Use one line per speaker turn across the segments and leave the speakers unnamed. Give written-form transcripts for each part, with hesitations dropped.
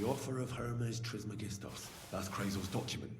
The offer of Hermes Trismegistos. That's Krazel's document.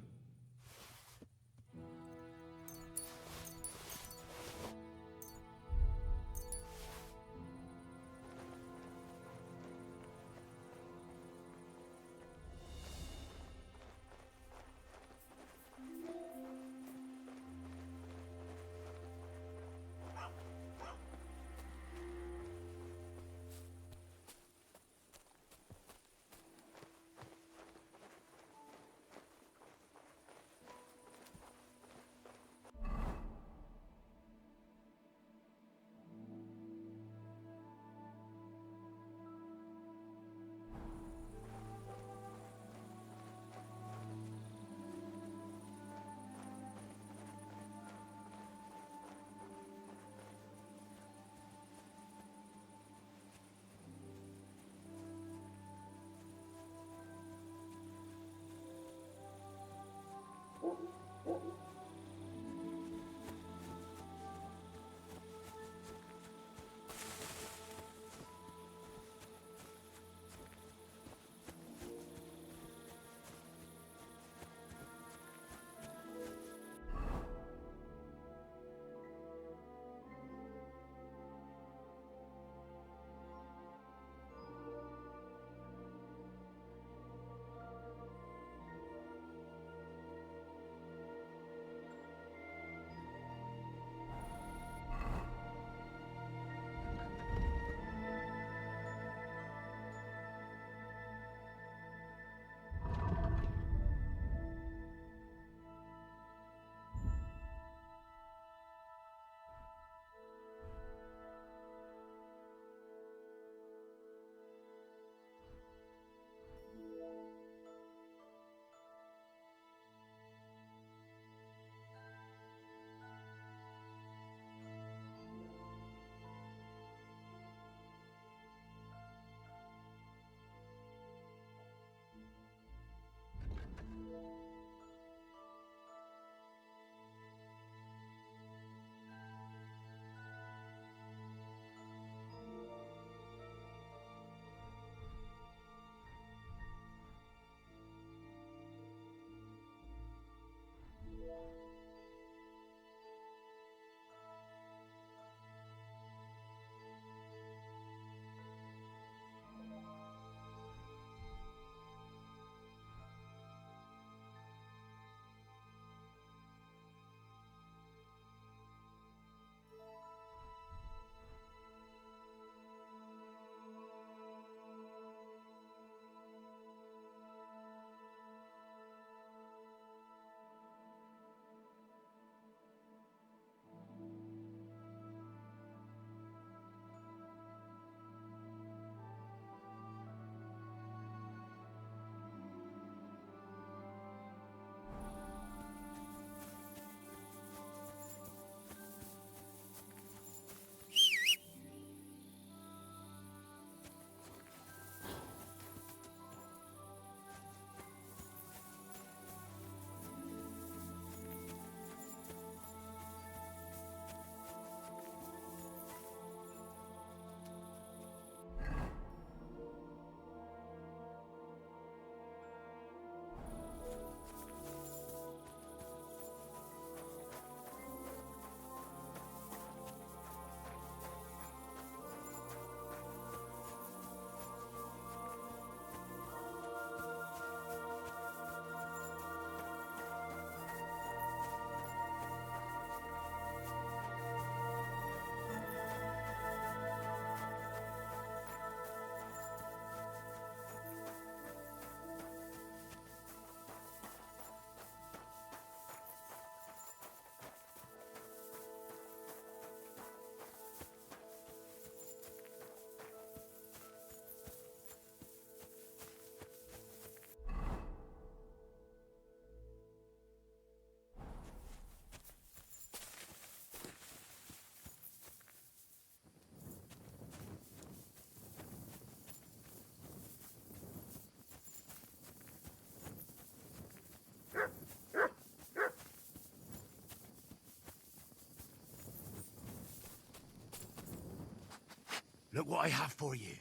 Look what I have for you.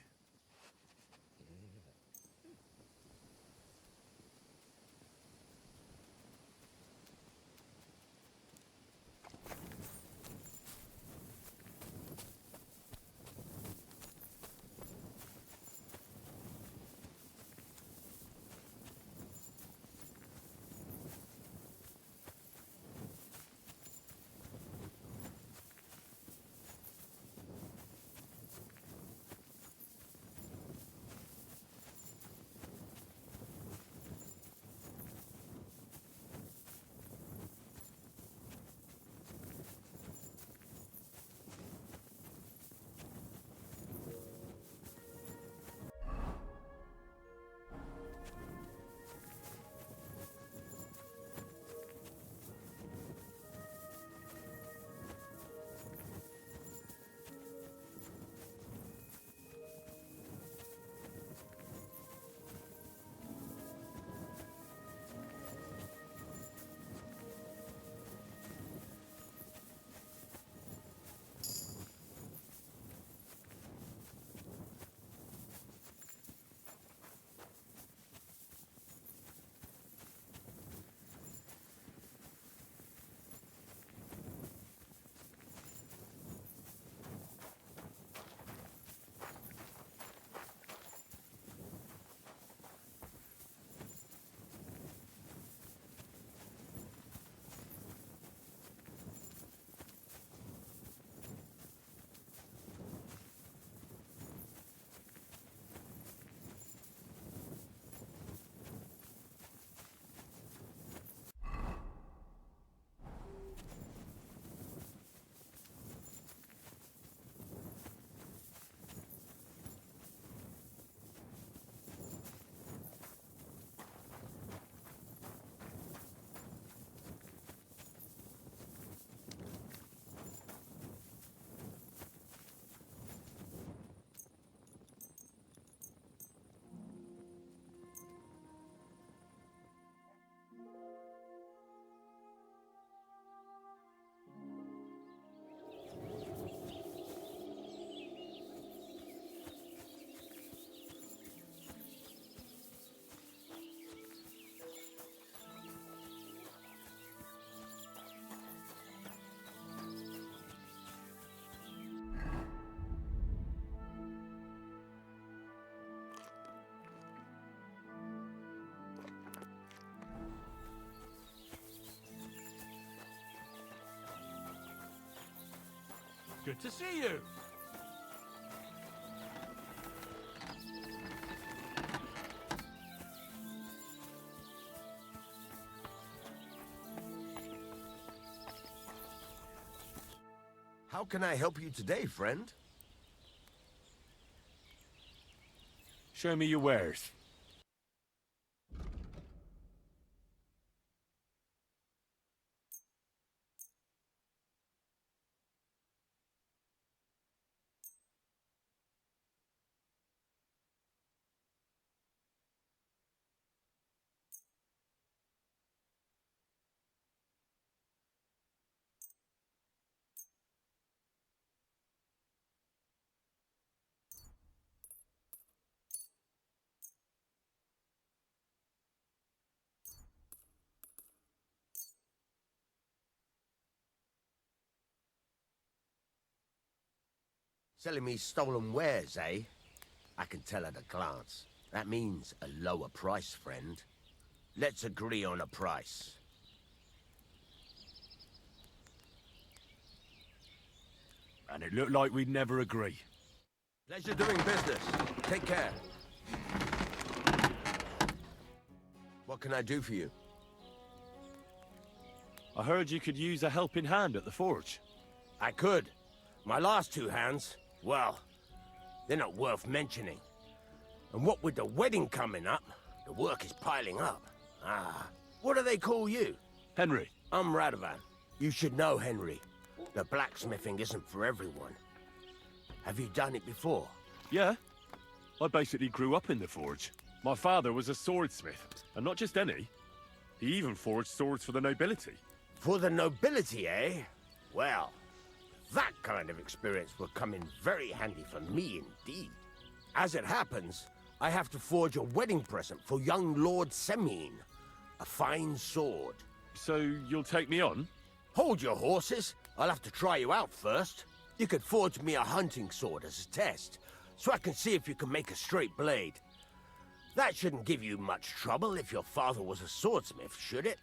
Good to see you.
How can I help you today, friend?
Show me your wares.
Selling me stolen wares, eh? I can tell at a glance. That means a lower price, friend. Let's agree on a price.
And it looked like we'd never agree.
Pleasure doing business. Take care. What can I do for you?
I heard you could use a helping hand at the forge.
I could. My last two hands, well, they're not worth mentioning. And what with the wedding coming up, the work is piling up. Ah, what do they call you?
Henry.
I'm Radovan. You should know, Henry. The blacksmithing isn't for everyone. Have you done it before?
Yeah. I basically grew up in the forge. My father was a swordsmith, and not just any. He even forged swords for the nobility.
For the nobility, eh? Well, That kind of experience will come in very handy for me indeed. As it happens, I have to forge a wedding present for young Lord Semine. A fine sword.
So you'll take me on?
Hold your horses. I'll have to try you out first. You could forge me a hunting sword as a test, so I can see if you can make a straight blade. That shouldn't give you much trouble if your father was a swordsmith, should it?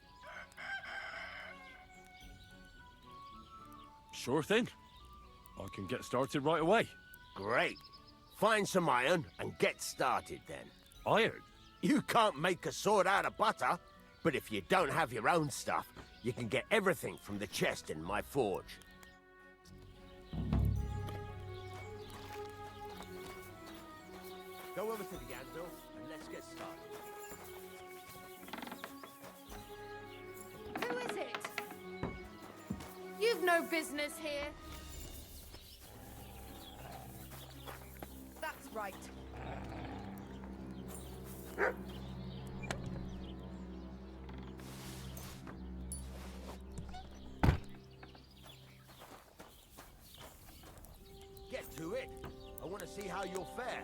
Sure thing. I can get started right away.
Great. Find some iron and get started then.
Iron?
You can't make a sword out of butter, but if you don't have your own stuff, you can get everything from the chest in my forge. Go over to the anvil and let's get started.
Who is it? You've no business here. That's right.
Get to it. I want to see how you'll fare.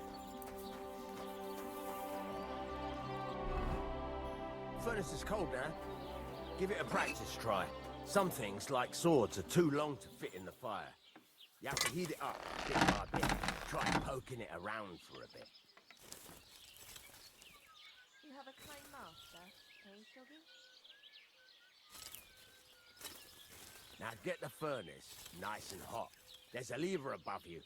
Furnace is cold now. Give it a practice try. Some things, like swords, are too long to fit in the fire. You have to heat it up bit by bit. Try poking it around for a bit.
You have a kind master, eh, Shoggy?
Now get the furnace nice and hot. There's a lever above you.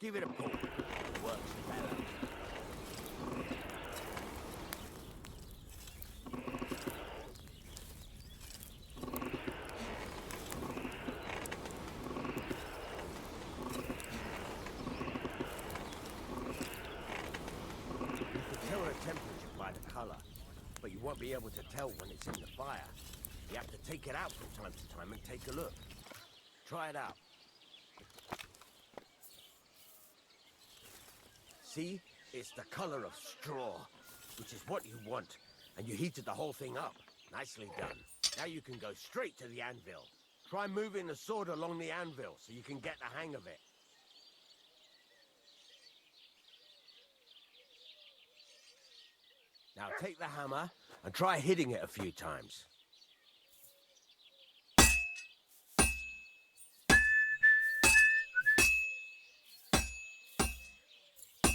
Give it a pull. It works better. Temperature by the color, but you won't be able to tell when it's in the fire. You have to take it out from time to time and take a look. Try it out. See? It's the color of straw, which is what you want, and you heated the whole thing up. Nicely done. Now you can go straight to the anvil. Try moving the sword along the anvil so you can get the hang of it. Now take the hammer and try hitting it a few times.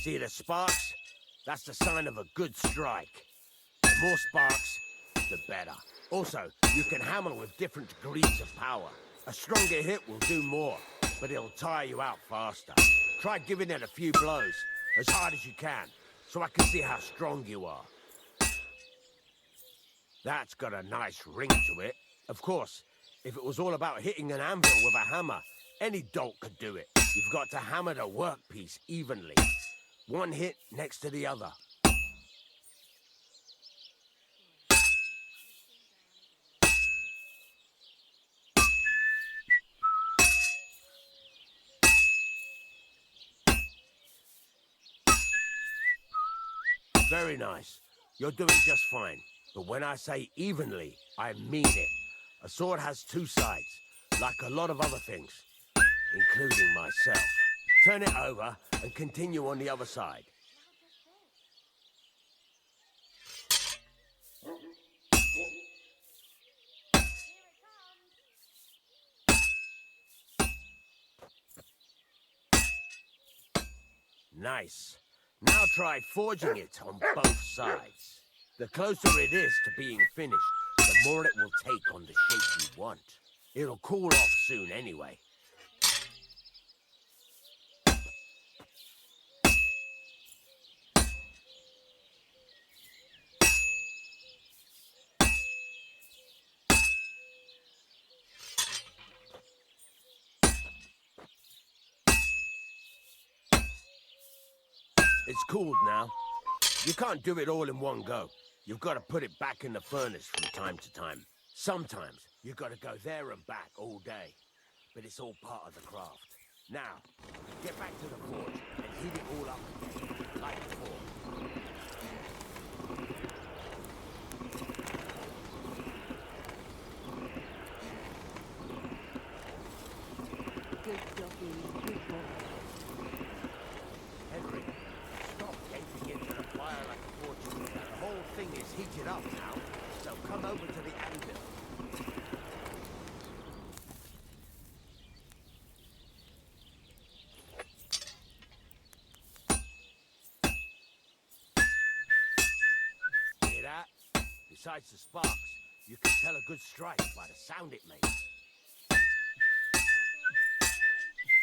See the sparks? That's the sign of a good strike. The more sparks, the better. Also, you can hammer with different degrees of power. A stronger hit will do more, but it'll tire you out faster. Try giving it a few blows, as hard as you can, so I can see how strong you are. That's got a nice ring to it. Of course, if it was all about hitting an anvil with a hammer, any dolt could do it. You've got to hammer the workpiece evenly. One hit next to the other. Very nice. You're doing just fine. But when I say evenly, I mean it. A sword has two sides, like a lot of other things, including myself. Turn it over and continue on the other side. Nice. Now try forging it on both sides. The closer it is to being finished, the more it will take on the shape you want. It'll cool off soon anyway. It's cooled now. You can't do it all in one go. You've got to put it back in the furnace from time to time. Sometimes you've got to go there and back all day. But it's all part of the craft. Now, get back to the forge and heat it all up again, like before.
Good
Besides the sparks, you can tell a good strike by the sound it makes.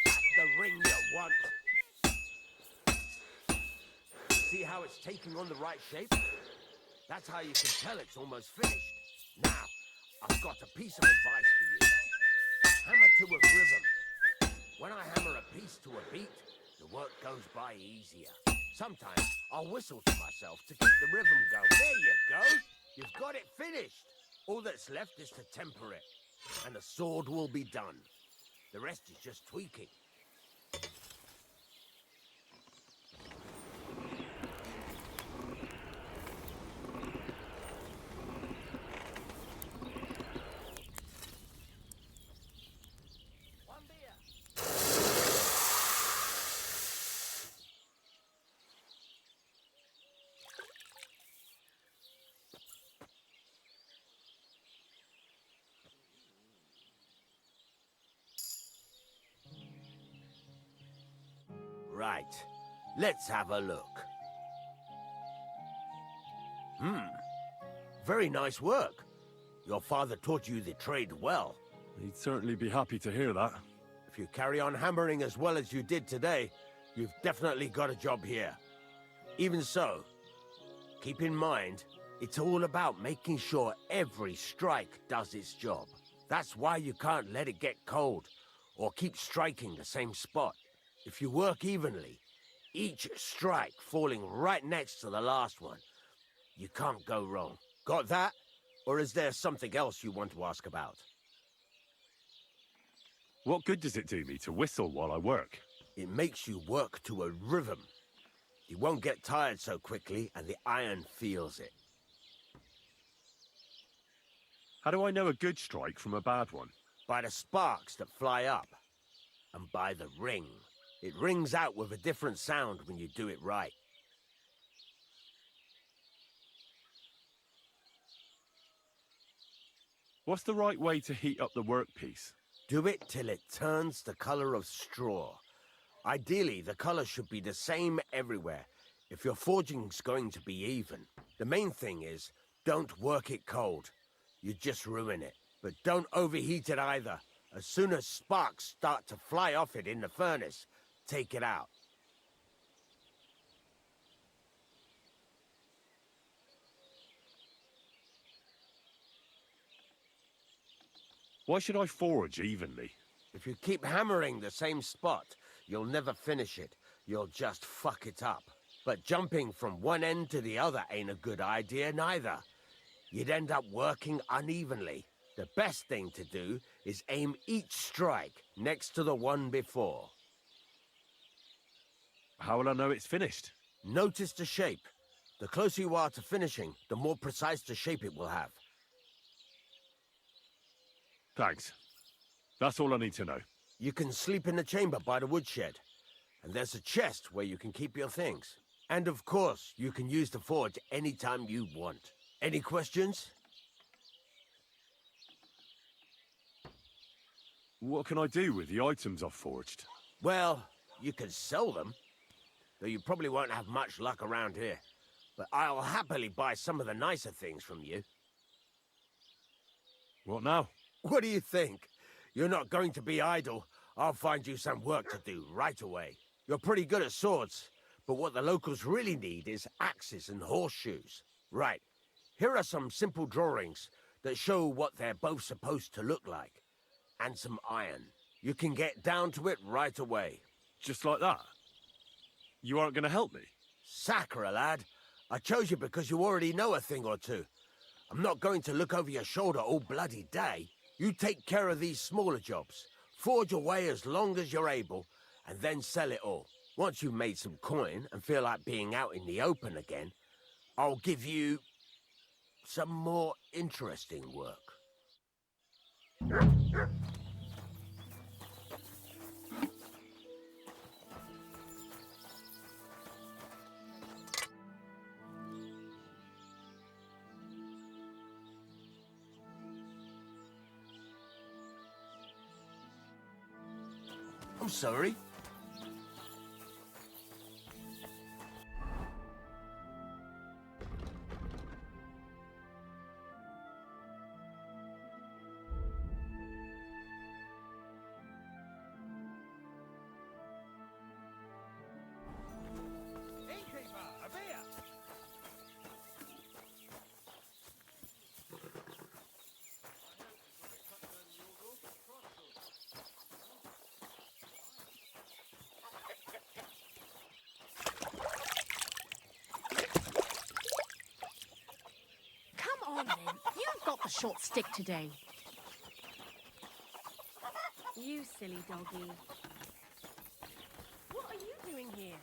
That's the ring you want. See how it's taking on the right shape? That's how you can tell it's almost finished. Now, I've got a piece of advice for you. Hammer to a rhythm. When I hammer a piece to a beat, the work goes by easier. Sometimes I'll whistle to myself to keep the rhythm going. There you go. You've got it finished. All that's left is to temper it, and the sword will be done. The rest is just tweaking. Right. Let's have a look. Very nice work. Your father taught you the trade well.
He'd certainly be happy to hear that.
If you carry on hammering as well as you did today, you've definitely got a job here. Even so, keep in mind, it's all about making sure every strike does its job. That's why you can't let it get cold, or keep striking the same spot. If you work evenly, each strike falling right next to the last one, you can't go wrong. Got that? Or is there something else you want to ask about?
What good does it do me to whistle while I work?
It makes you work to a rhythm. You won't get tired so quickly, and the iron feels it.
How do I know a good strike from a bad one?
By the sparks that fly up, and by the ring. It rings out with a different sound when you do it right.
What's the right way to heat up the workpiece?
Do it till it turns the color of straw. Ideally, the color should be the same everywhere, if your forging's going to be even. The main thing is, don't work it cold. You just ruin it. But don't overheat it either. As soon as sparks start to fly off it in the furnace, take it out.
Why should I forge evenly?
If you keep hammering the same spot, you'll never finish it. You'll just fuck it up. But jumping from one end to the other ain't a good idea neither. You'd end up working unevenly. The best thing to do is aim each strike next to the one before.
How will I know it's finished?
Notice the shape. The closer you are to finishing, the more precise the shape it will have.
Thanks. That's all I need to know.
You can sleep in the chamber by the woodshed. And there's a chest where you can keep your things. And of course, you can use the forge anytime you want. Any questions?
What can I do with the items I've forged?
Well, you can sell them. Though you probably won't have much luck around here. But I'll happily buy some of the nicer things from you.
What now?
What do you think? You're not going to be idle. I'll find you some work to do right away. You're pretty good at swords, but what the locals really need is axes and horseshoes. Right, here are some simple drawings that show what they're both supposed to look like. And some iron. You can get down to it right away.
Just like that? You aren't going to help me?
Sacre, lad. I chose you because you already know a thing or two. I'm not going to look over your shoulder all bloody day. You take care of these smaller jobs. Forge away as long as you're able, and then sell it all. Once you've made some coin and feel like being out in the open again, I'll give you some more interesting work. I'm sorry.
short stick today. You silly doggy. What are you doing here?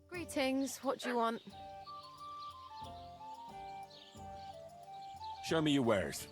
Greetings, what do you want?
Show me your wares.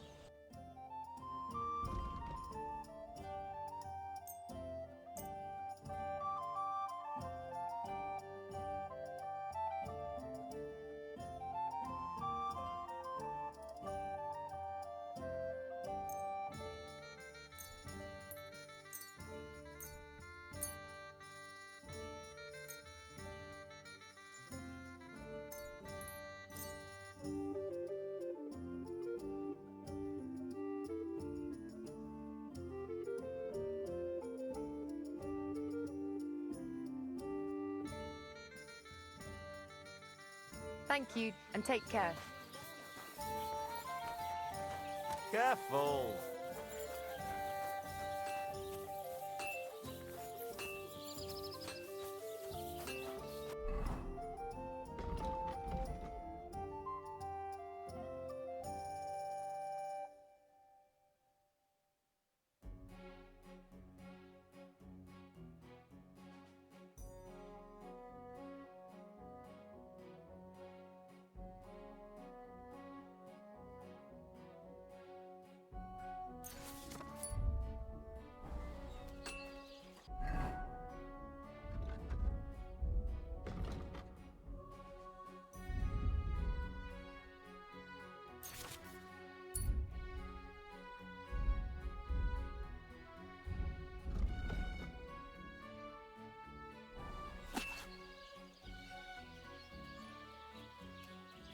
Thank you, and take care.
Careful.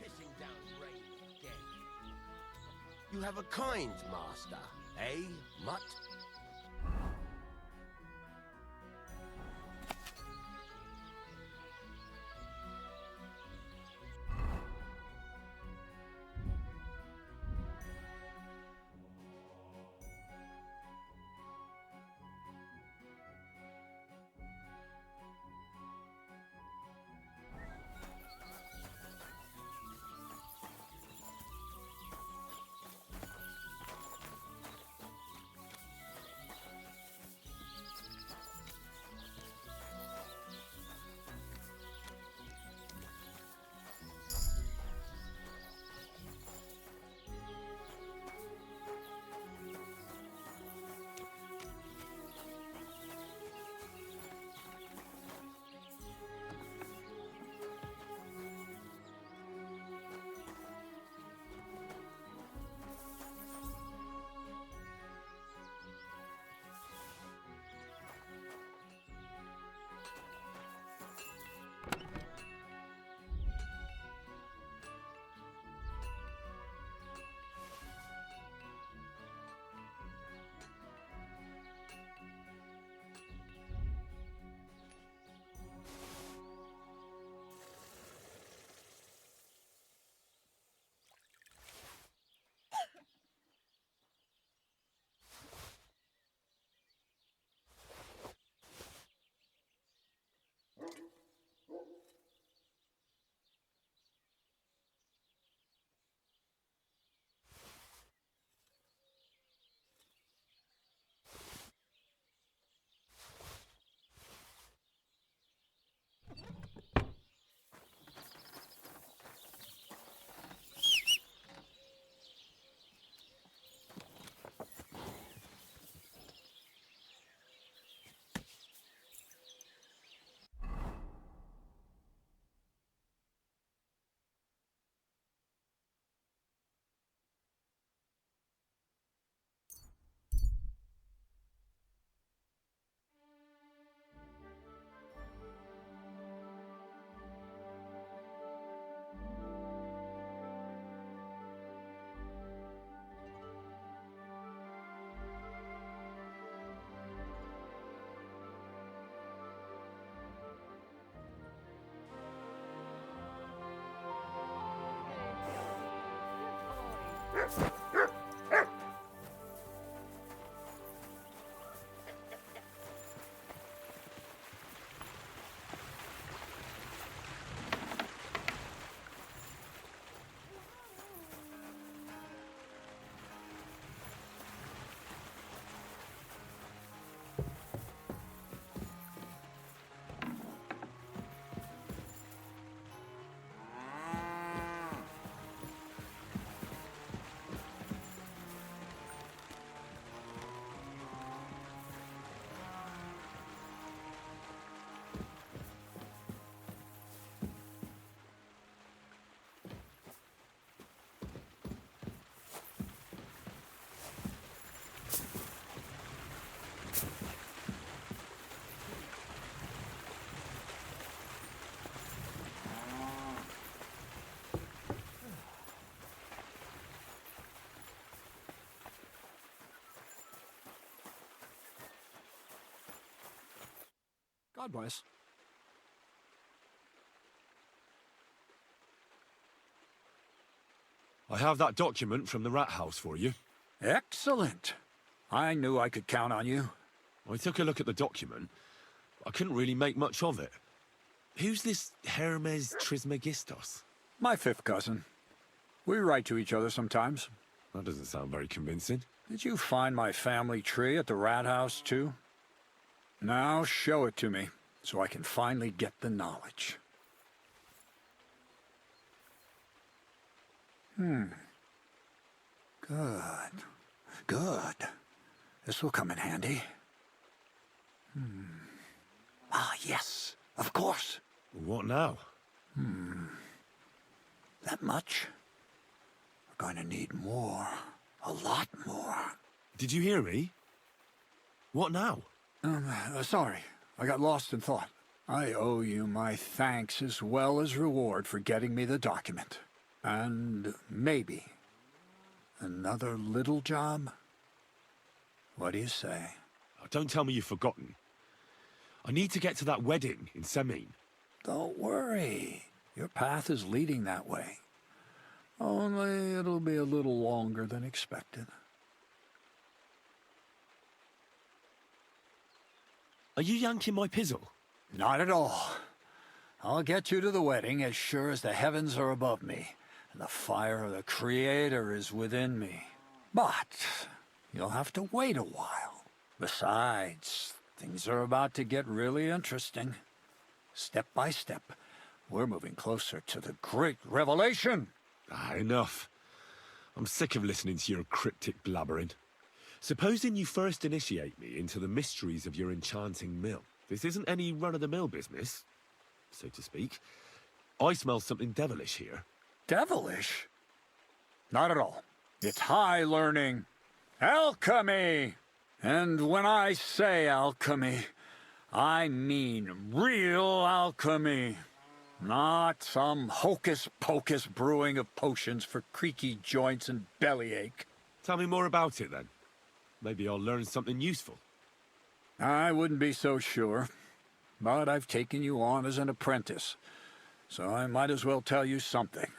Pissing down rain again. You have a kind master, eh, mutt?
God bless.
I have that document from the rat house for you.
Excellent. I knew I could count on you.
I took a look at the document. I couldn't really make much of it. Who's this Hermes Trismegistos?
My fifth cousin. We write to each other sometimes.
That doesn't sound very convincing.
Did you find my family tree at the rat house, too? Now show it to me, so I can finally get the knowledge. Good. Good. This will come in handy. Ah, yes, of course.
What now?
That much? We're going to need more. A lot more.
Did you hear me? What now?
Sorry. I got lost in thought. I owe you my thanks as well as reward for getting me the document. And maybe another little job? What do you say?
Oh, don't tell me you've forgotten. I need to get to that wedding in Semin.
Don't worry. Your path is leading that way. Only it'll be a little longer than expected.
Are you yanking my pizzle?
Not at all. I'll get you to the wedding as sure as the heavens are above me, and the fire of the Creator is within me. But you'll have to wait a while. Besides, things are about to get really interesting. Step by step, we're moving closer to the great revelation.
Enough. I'm sick of listening to your cryptic blabbering. Supposing you first initiate me into the mysteries of your enchanting mill. This isn't any run-of-the-mill business, so to speak. I smell something devilish here.
Devilish? Not at all. It's high learning. Alchemy! And when I say alchemy, I mean real alchemy. Not some hocus-pocus brewing of potions for creaky joints and bellyache.
Tell me more about it, then. Maybe I'll learn something useful.
I wouldn't be so sure, but I've taken you on as an apprentice, so I might as well tell you something.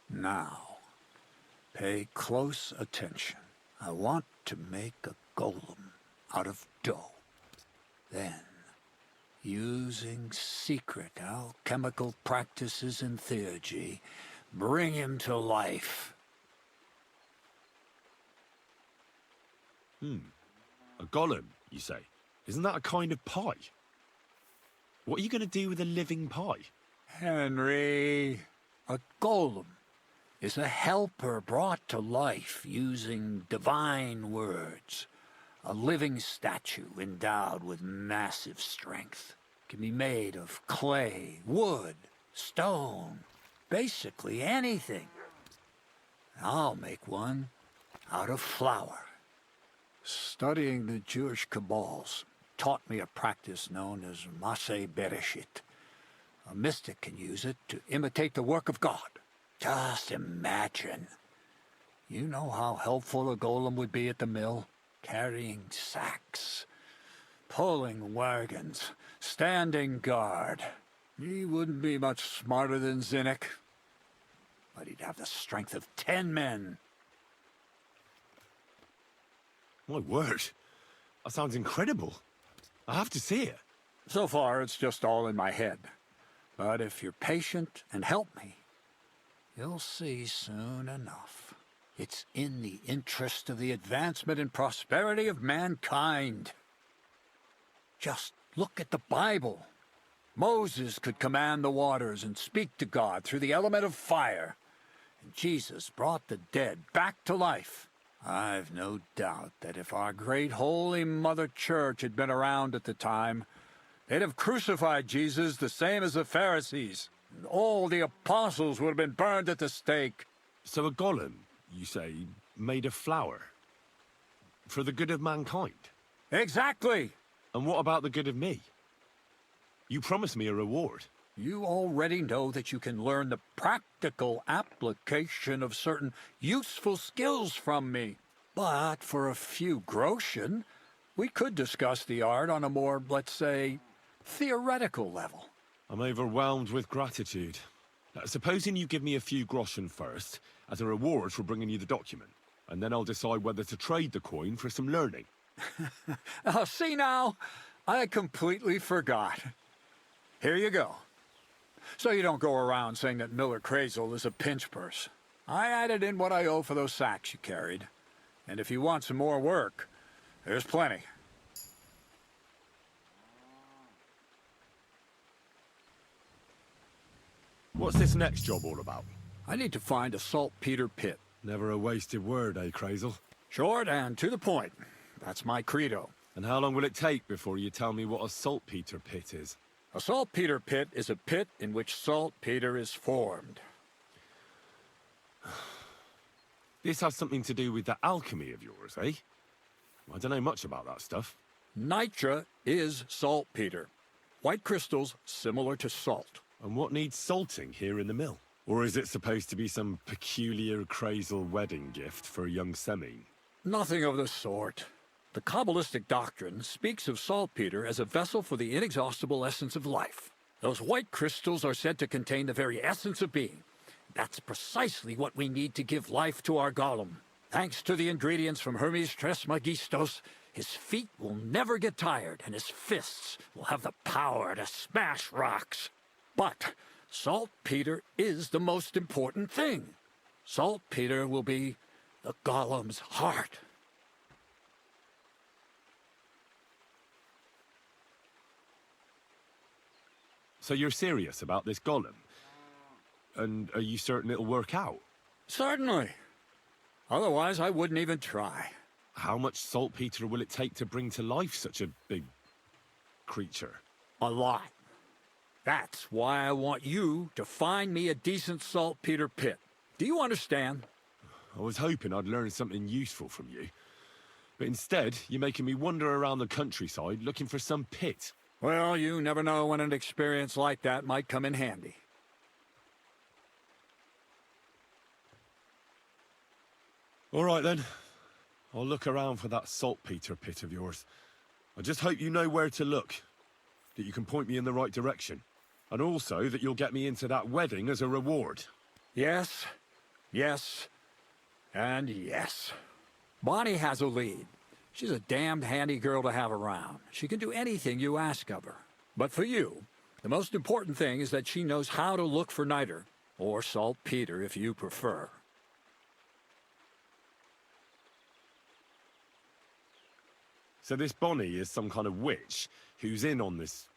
Now, pay close attention. I want to make a golem out of dough. Then, using secret alchemical practices in theurgy, bring him to life.
A golem, you say? Isn't that a kind of pie? What are you going to do with a living pie?
Henry, a golem is a helper brought to life using divine words. A living statue endowed with massive strength. Can be made of clay, wood, stone, basically anything. I'll make one out of flour. Studying the Jewish Kabbals taught me a practice known as Maseh Bereshit. A mystic can use it to imitate the work of God. Just imagine. You know how helpful a golem would be at the mill? Carrying sacks, pulling wagons, standing guard. He wouldn't be much smarter than Zinnik, but he'd have the strength of 10 men.
My word. That sounds incredible. I have to see it.
So far, it's just all in my head. But if you're patient and help me, you'll see soon enough. It's in the interest of the advancement and prosperity of mankind. Just look at the Bible. Moses could command the waters and speak to God through the element of fire. And Jesus brought the dead back to life. I've no doubt that if our great holy Mother Church had been around at the time, they'd have crucified Jesus the same as the Pharisees. And all the apostles would have been burned at the stake.
So a golem, you say, made of flour? For the good of mankind?
Exactly!
And what about the good of me? You promised me a reward.
You already know that you can learn the practical application of certain useful skills from me. But for a few groschen, we could discuss the art on a more, let's say, theoretical level.
I'm overwhelmed with gratitude. Supposing you give me a few groschen first, as a reward for bringing you the document, and then I'll decide whether to trade the coin for some learning.
Oh, see now? I completely forgot. Here you go. So you don't go around saying that Miller Crazel is a pinch purse. I added in what I owe for those sacks you carried. And if you want some more work, there's plenty.
What's this next job all about?
I need to find a saltpeter pit.
Never a wasted word, eh, Crazel?
Short and to the point. That's my credo.
And how long will it take before you tell me what a saltpeter pit is?
A saltpeter pit is a pit in which saltpeter is formed.
This has something to do with the alchemy of yours, eh? I don't know much about that stuff.
Nitra is saltpeter. White crystals similar to salt.
And what needs salting here in the mill? Or is it supposed to be some peculiar Crazel wedding gift for a young Semine?
Nothing of the sort. The Kabbalistic doctrine speaks of saltpeter as a vessel for the inexhaustible essence of life. Those white crystals are said to contain the very essence of being. That's precisely what we need to give life to our golem. Thanks to the ingredients from Hermes Trismegistos, his feet will never get tired, and his fists will have the power to smash rocks. But saltpeter is the most important thing. Saltpeter will be the golem's heart.
So you're serious about this golem? And are you certain it'll work out?
Certainly. Otherwise, I wouldn't even try.
How much saltpeter will it take to bring to life such a big creature?
A lot. That's why I want you to find me a decent saltpeter pit. Do you understand?
I was hoping I'd learn something useful from you. But instead, you're making me wander around the countryside looking for some pit.
Well, you never know when an experience like that might come in handy.
All right, then. I'll look around for that saltpeter pit of yours. I just hope you know where to look, that you can point me in the right direction, and also that you'll get me into that wedding as a reward.
Yes, yes, and yes. Bonnie has a lead. She's a damned handy girl to have around. She can do anything you ask of her. But for you, the most important thing is that she knows how to look for niter, or saltpeter if you prefer.
So this Bonnie is some kind of witch who's in on this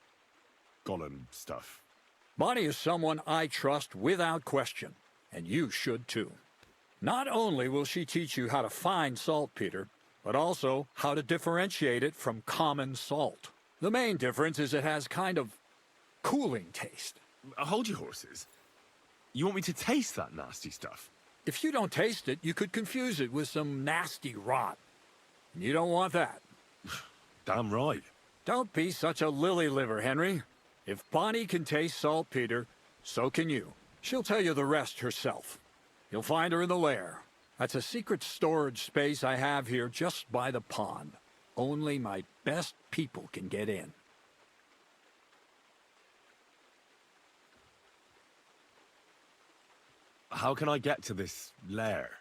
golem stuff.
Bonnie is someone I trust without question, and you should too. Not only will she teach you how to find saltpeter, but also how to differentiate it from common salt. The main difference is it has kind of cooling taste.
Hold your horses. You want me to taste that nasty stuff?
If you don't taste it, you could confuse it with some nasty rot. And you don't want that.
Damn right.
Don't be such a lily liver, Henry. If Bonnie can taste saltpeter, so can you. She'll tell you the rest herself. You'll find her in the lair. That's a secret storage space I have here just by the pond. Only my best people can get in.
How can I get to this lair?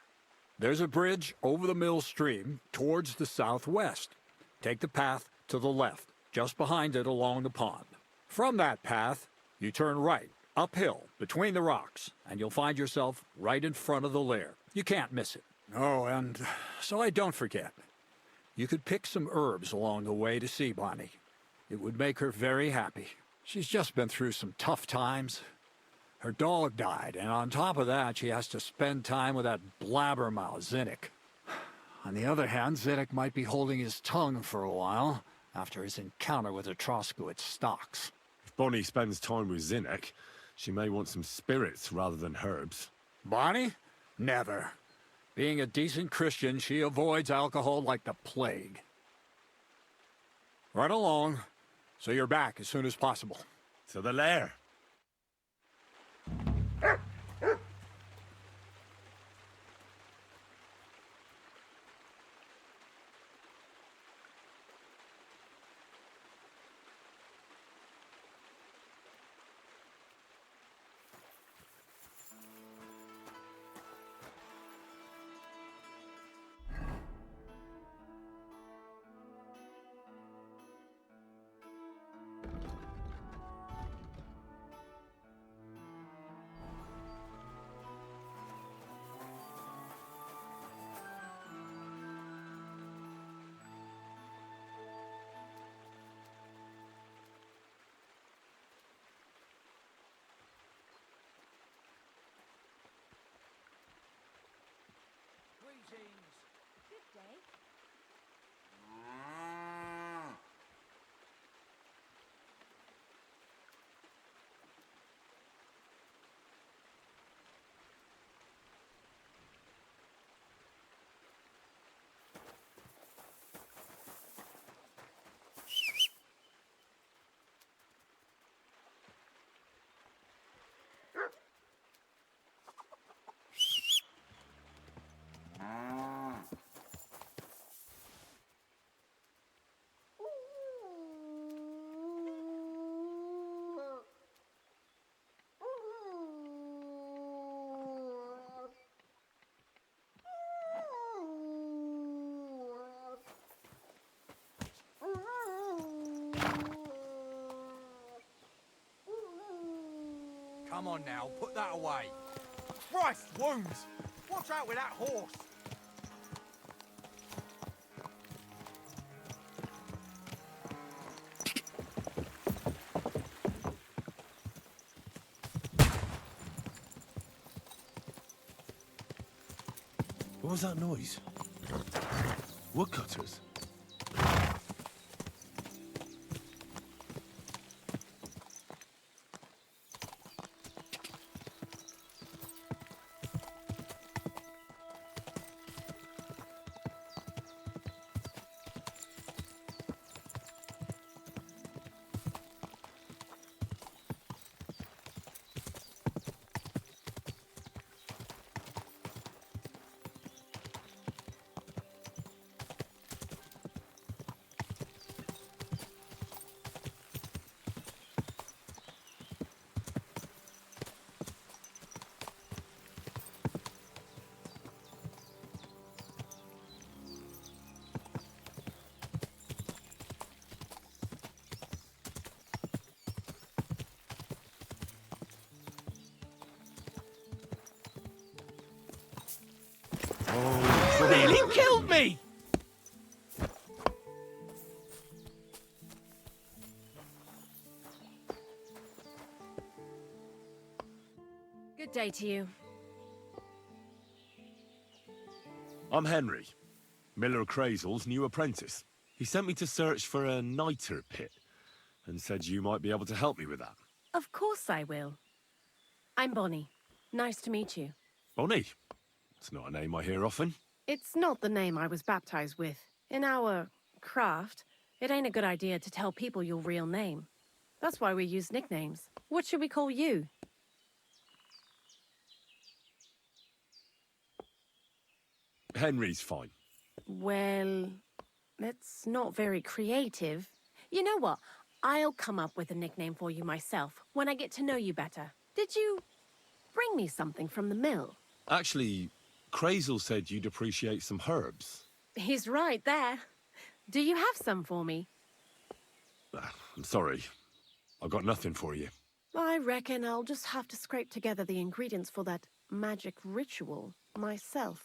There's a bridge over the mill stream towards the southwest. Take the path to the left, just behind it along the pond. From that path, you turn right, uphill, between the rocks, and you'll find yourself right in front of the lair. You can't miss it. Oh, and so I don't forget. You could pick some herbs along the way to see Bonnie. It would make her very happy. She's just been through some tough times. Her dog died, and on top of that, she has to spend time with that blabbermouth, Zinnik. On the other hand, Zinnik might be holding his tongue for a while after his encounter with the Troskowitz stocks.
If Bonnie spends time with Zinnek, she may want some spirits rather than herbs.
Bonnie? Never. Being a decent Christian, she avoids alcohol like the plague. Right along, so you're back as soon as possible.
To the lair.
Good day.
Come on now, put that away. Christ, wounds! Watch out with that horse!
What was that noise? Woodcutters?
Nearly killed me!
Good day to you.
I'm Henry, Miller Crazel's new apprentice. He sent me to search for a niter pit and said you might be able to help me with that.
Of course I will. I'm Bonnie. Nice to meet you.
Bonnie? It's not a name I hear often.
It's not the name I was baptized with. In our craft, it ain't a good idea to tell people your real name. That's why we use nicknames. What should we call you?
Henry's fine.
Well, that's not very creative. You know what? I'll come up with a nickname for you myself when I get to know you better. Did you bring me something from the mill?
Actually, Crazel said you'd appreciate some herbs.
He's right there. Do you have some for me?
I'm sorry. I've got nothing for you.
I reckon I'll just have to scrape together the ingredients for that magic ritual myself.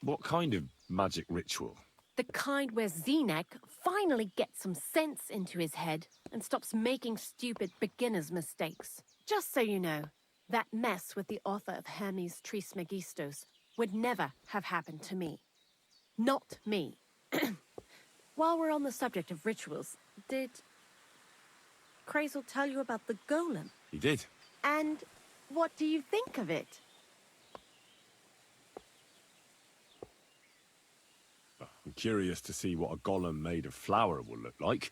What kind of magic ritual?
The kind where Zenek finally gets some sense into his head and stops making stupid beginner's mistakes. Just so you know, that mess with the author of Hermes Trismegistos would never have happened to me. Not me. While we're on the subject of rituals, did Crazel tell you about the golem?
He did.
And what do you think of it?
I'm curious to see what a golem made of flour will look like.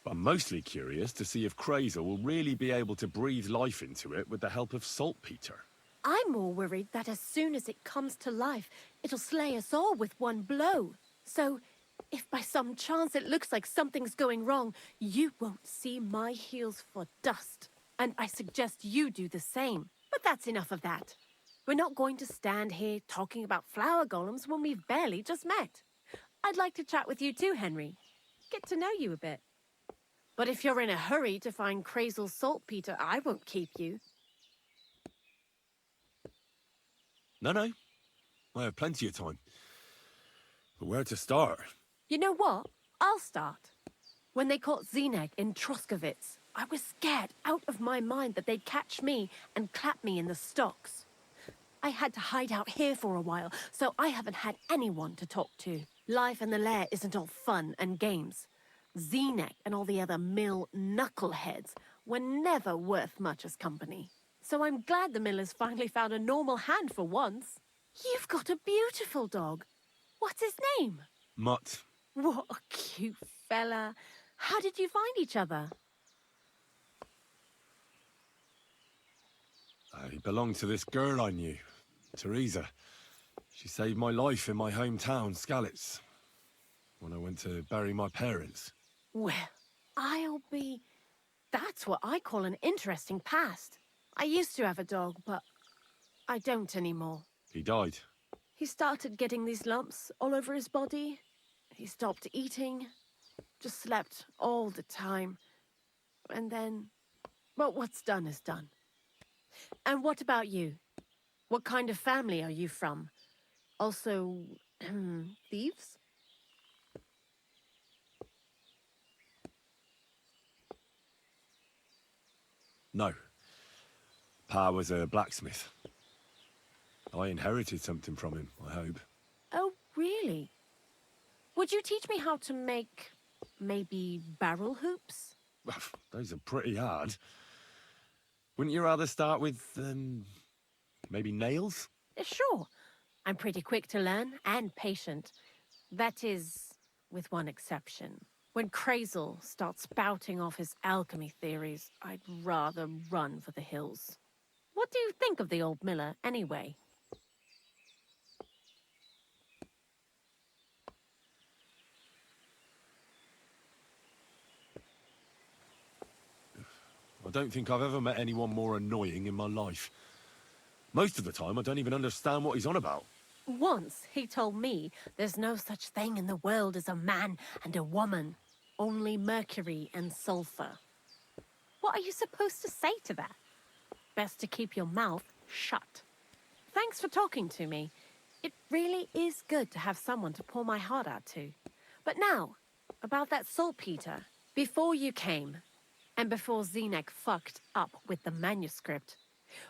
But I'm mostly curious to see if Crazel will really be able to breathe life into it with the help of saltpeter.
I'm more worried that as soon as it comes to life, it'll slay us all with one blow. So, if by some chance it looks like something's going wrong, you won't see my heels for dust. And I suggest you do the same. But that's enough of that. We're not going to stand here talking about flower golems when we've barely just met. I'd like to chat with you too, Henry. Get to know you a bit. But if you're in a hurry to find Crazel's saltpeter, I won't keep you.
No. I have plenty of time. But where to start?
You know what? I'll start. When they caught Zenek in Troskovitz, I was scared out of my mind that they'd catch me and clap me in the stocks. I had to hide out here for a while, so I haven't had anyone to talk to. Life in the lair isn't all fun and games. Zenek and all the other mill knuckleheads were never worth much as company. So I'm glad the miller's finally found a normal hand for once. You've got a beautiful dog. What's his name?
Mutt.
What a cute fella. How did you find each other?
He belonged to this girl I knew, Teresa. She saved my life in my hometown, Skalitz, when I went to bury my parents.
Well, that's what I call an interesting past. I used to have a dog, but I don't anymore.
He died.
He started getting these lumps all over his body. He stopped eating, just slept all the time. And then, well, what's done is done. And what about you? What kind of family are you from? Also, thieves?
No. Pa was a blacksmith. I inherited something from him, I hope.
Oh, really? Would you teach me how to make, maybe, barrel hoops?
Those are pretty hard. Wouldn't you rather start with, maybe nails?
Sure. I'm pretty quick to learn and patient. That is, with one exception. When Crazel starts spouting off his alchemy theories, I'd rather run for the hills. What do you think of the old miller, anyway?
I don't think I've ever met anyone more annoying in my life. Most of the time, I don't even understand what he's on about.
Once he told me there's no such thing in the world as a man and a woman. Only mercury and sulfur. What are you supposed to say to that? Best to keep your mouth shut. Thanks for talking to me. It really is good to have someone to pour my heart out to. But now, about that saltpeter. Before you came, and before Zenek fucked up with the manuscript,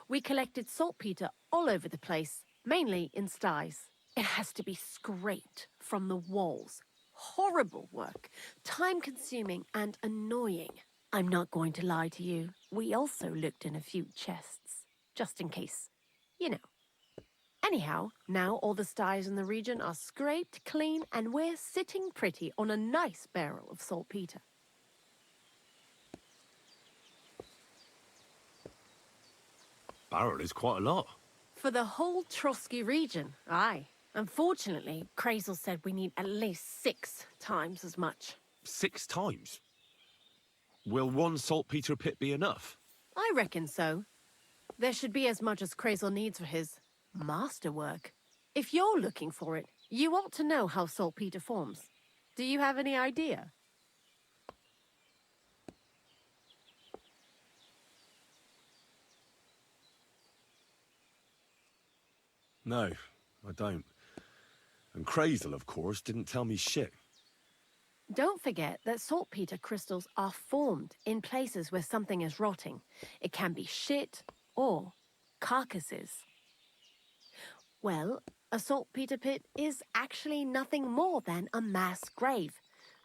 we collected saltpeter all over the place, mainly in sties. It has to be scraped from the walls. Horrible work, time-consuming and annoying. I'm not going to lie to you. We also looked in a few chests, just in case, you know. Anyhow, now all the sties in the region are scraped clean and we're sitting pretty on a nice barrel of saltpeter.
Barrel is quite a lot.
For the whole Trotsky region, aye. Unfortunately, Crazel said we need at least 6 times as much.
6 times? Will one saltpeter pit be enough?
I reckon so. There should be as much as Crazel needs for his masterwork. If you're looking for it, you ought to know how saltpeter forms. Do you have any idea?
No, I don't. And Crazel, of course, didn't tell me shit.
Don't forget that saltpeter crystals are formed in places where something is rotting. It can be shit or carcasses. Well, a saltpeter pit is actually nothing more than a mass grave,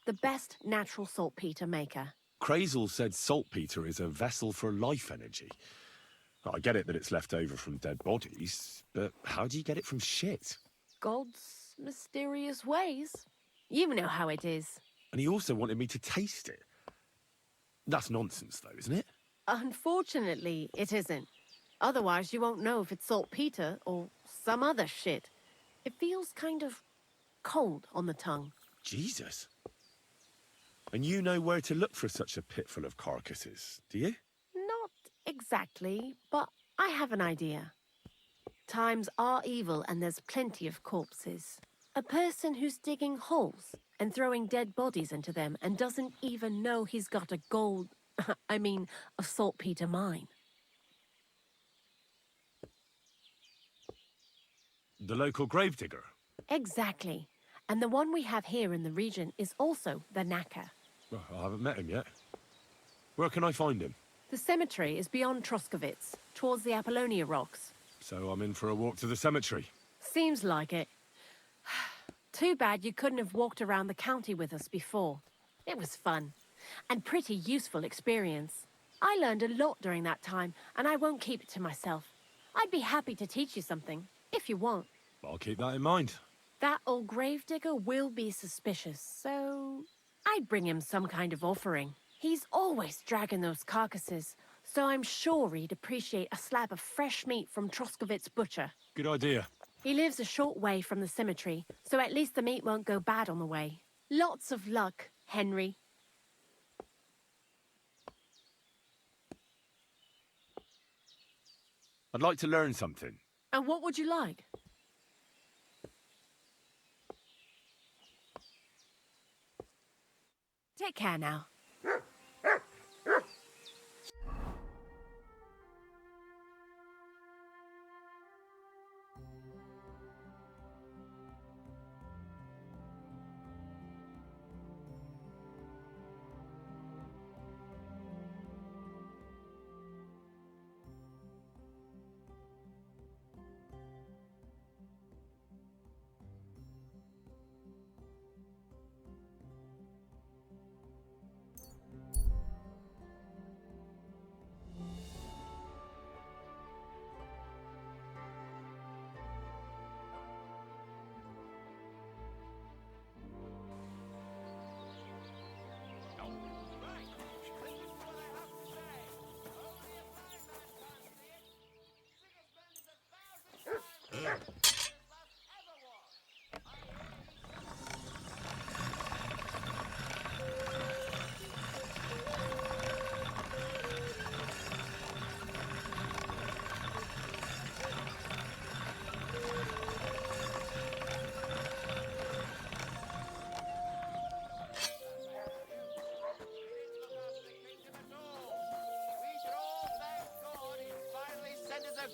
the best natural saltpeter maker.
Crazel said saltpeter is a vessel for life energy. I get it that it's left over from dead bodies, but how do you get it from shit?
God's mysterious ways. You know how it is.
And he also wanted me to taste it. That's nonsense, though, isn't it?
Unfortunately, it isn't. Otherwise, you won't know if it's saltpeter or some other shit. It feels kind of cold on the tongue.
Jesus. And you know where to look for such a pit full of carcasses, do you?
Not exactly, but I have an idea. Times are evil and there's plenty of corpses. A person who's digging holes and throwing dead bodies into them and doesn't even know he's got a a saltpeter mine.
The local gravedigger?
Exactly. And the one we have here in the region is also the knacker.
Well, I haven't met him yet. Where can I find him?
The cemetery is beyond Troskovitz, towards the Apollonia rocks.
So I'm in for a walk to the cemetery.
Seems like it. Too bad you couldn't have walked around the county with us before. It was fun, and pretty useful experience. I learned a lot during that time, and I won't keep it to myself. I'd be happy to teach you something, if you want.
I'll keep that in mind.
That old gravedigger will be suspicious, so I'd bring him some kind of offering. He's always dragging those carcasses, so I'm sure he'd appreciate a slab of fresh meat from Troskovitz butcher.
Good idea.
He lives a short way from the cemetery, so at least the meat won't go bad on the way. Lots of luck, Henry.
I'd like to learn something.
And what would you like? Take care now.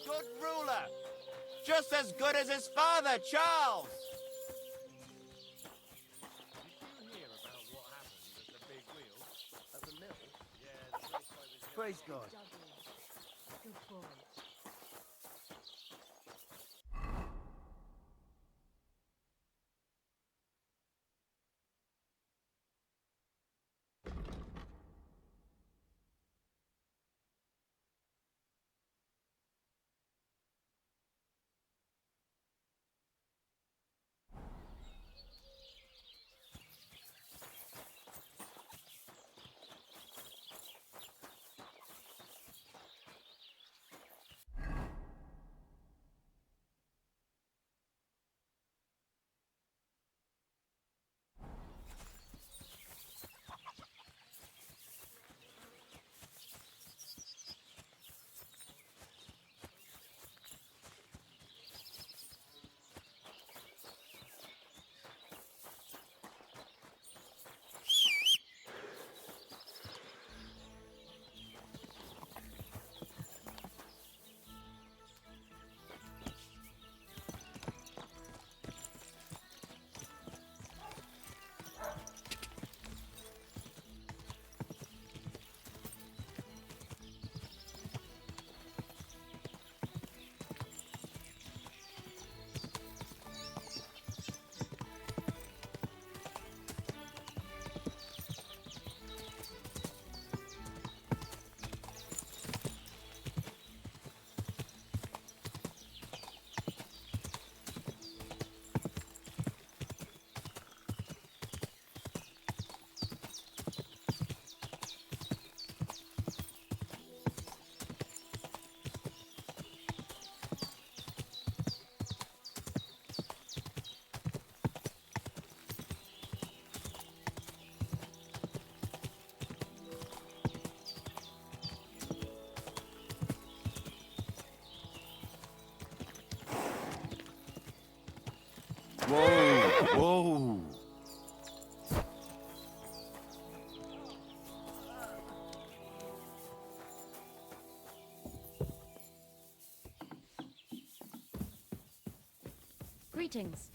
Good ruler, just as good as his father, Charles. Did you hear about what happened at the big wheel at the mill? Yeah. Praise God.
Good boy.
Whoa!
Greetings.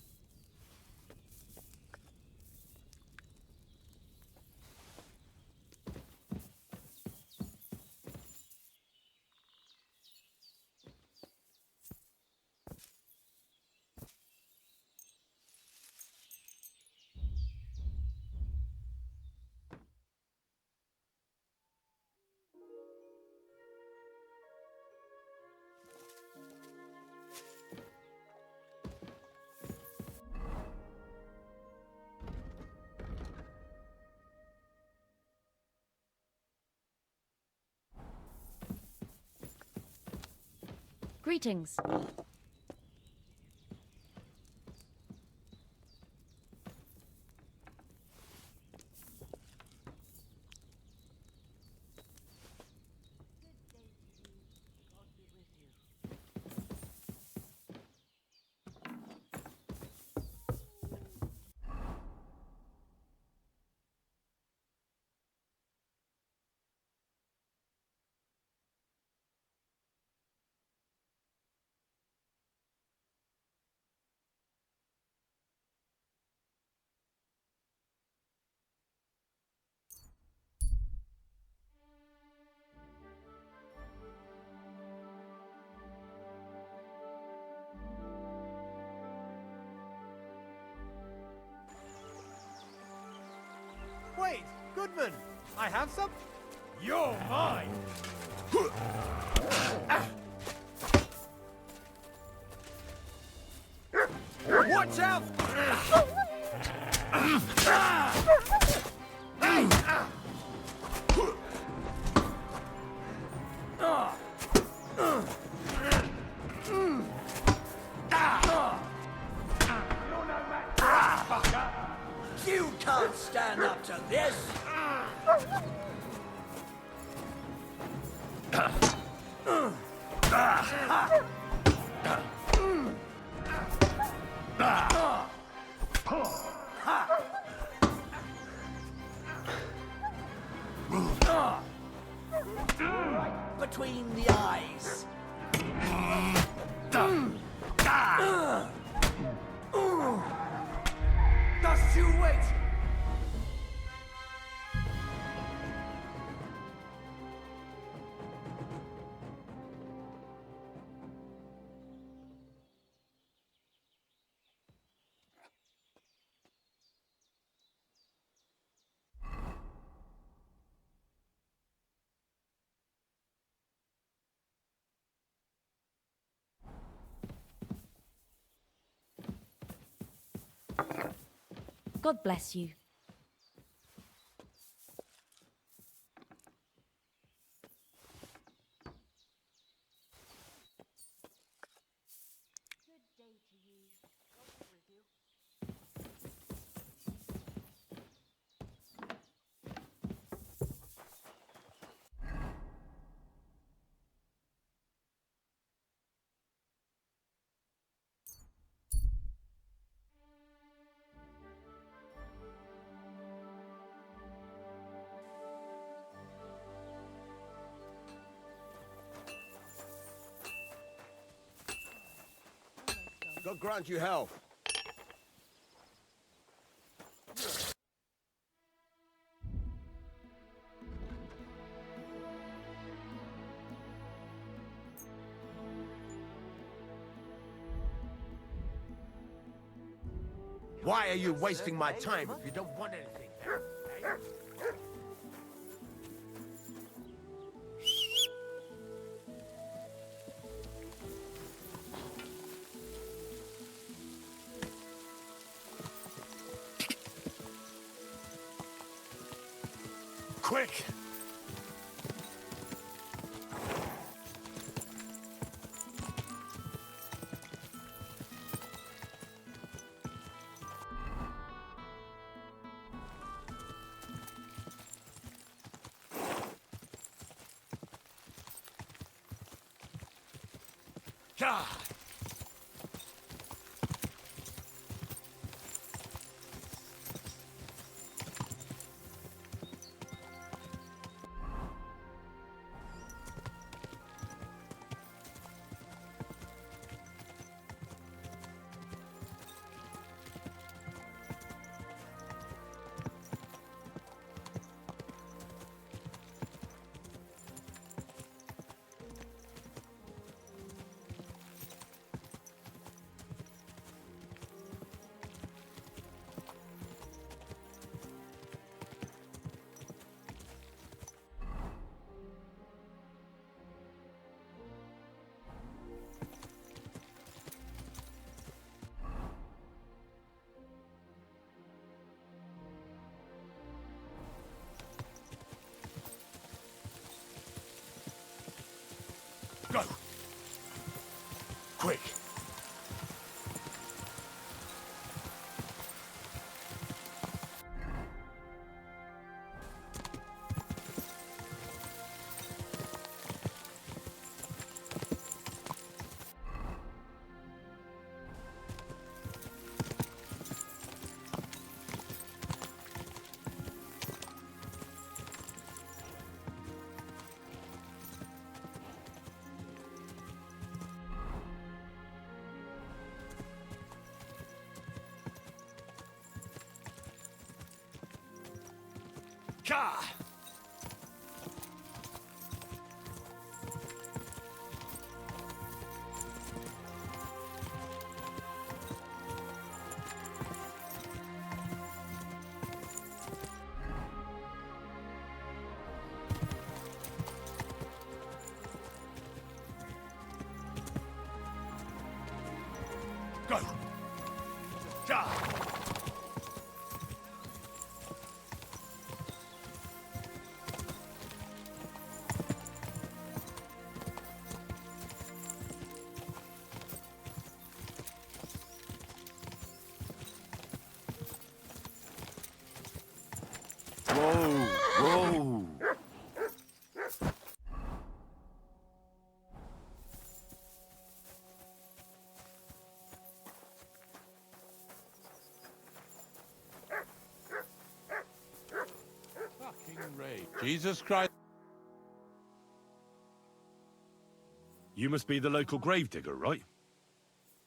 Greetings.
Wait, Goodman, I have some. You're mine. Watch out!
You can't stand up to this! Between the eyes. Just you wait!
God bless you.
God grant you health. Why are you wasting my time if you don't want anything? Eh?
Quick! God! Gah! Go! Gah! Whoa! Whoa!
Fucking rage. Jesus Christ.
You must be the local gravedigger, right?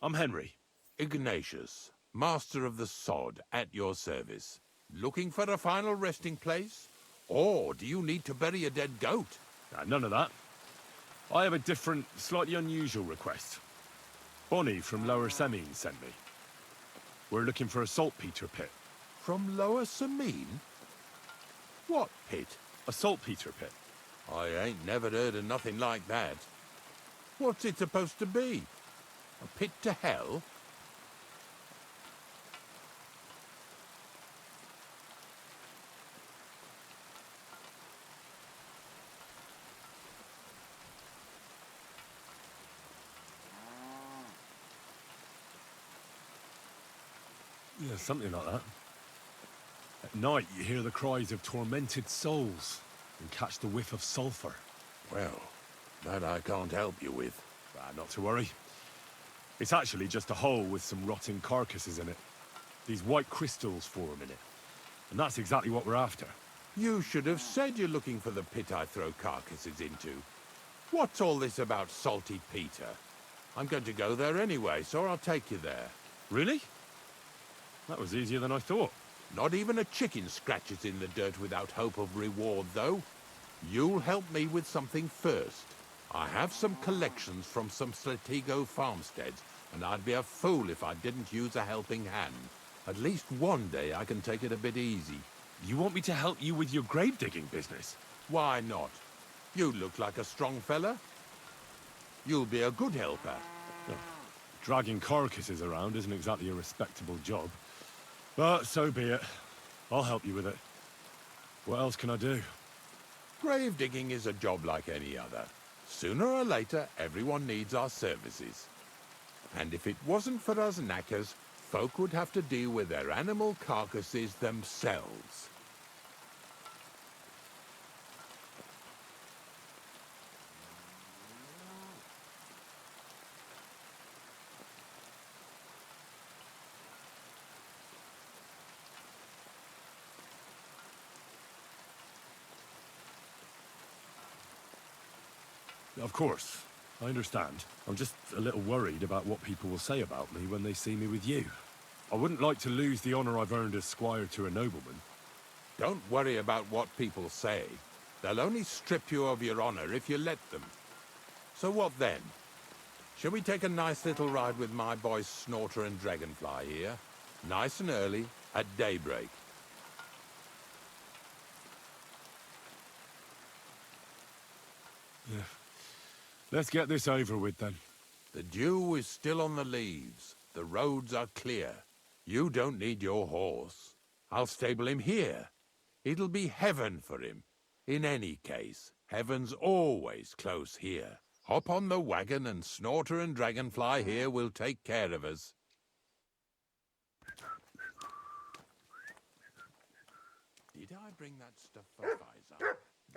I'm Henry.
Ignatius, master of the sod, at your service. Looking for a final resting place? Or do you need to bury a dead goat?
None of that. I have a different, slightly unusual request. Bonnie from Lower Semine sent me. We're looking for a saltpeter pit.
From Lower Semine? What pit?
A saltpeter pit.
I ain't never heard of nothing like that. What's it supposed to be? A pit to hell?
Yeah, something like that. At night, you hear the cries of tormented souls and catch the whiff of sulphur.
Well, that I can't help you with.
Not to worry. It's actually just a hole with some rotting carcasses in it. These white crystals form in it. And that's exactly what we're after.
You should have said you're looking for the pit I throw carcasses into. What's all this about Salty Peter? I'm going to go there anyway, so I'll take you there.
Really? That was easier than I thought.
Not even a chicken scratches in the dirt without hope of reward, though. You'll help me with something first. I have some collections from some Slatigo farmsteads, and I'd be a fool if I didn't use a helping hand. At least one day I can take it a bit easy.
You want me to help you with your grave digging business?
Why not? You look like a strong fella. You'll be a good helper.
Dragging carcasses around isn't exactly a respectable job. But so be it. I'll help you with it. What else can I do?
Grave digging is a job like any other. Sooner or later, everyone needs our services. And if it wasn't for us knackers, folk would have to deal with their animal carcasses themselves.
Of course. I understand. I'm just a little worried about what people will say about me when they see me with you. I wouldn't like to lose the honor I've earned as squire to a nobleman.
Don't worry about what people say. They'll only strip you of your honor if you let them. So what then? Shall we take a nice little ride with my boys Snorter and Dragonfly here? Nice and early, at daybreak.
Yeah. Let's get this over with then.
The dew is still on the leaves. The roads are clear. You don't need your horse. I'll stable him here. It'll be heaven for him. In any case, heaven's always close here. Hop on the wagon and Snorter and Dragonfly here will take care of us. Did I bring that stuff for Pfizer?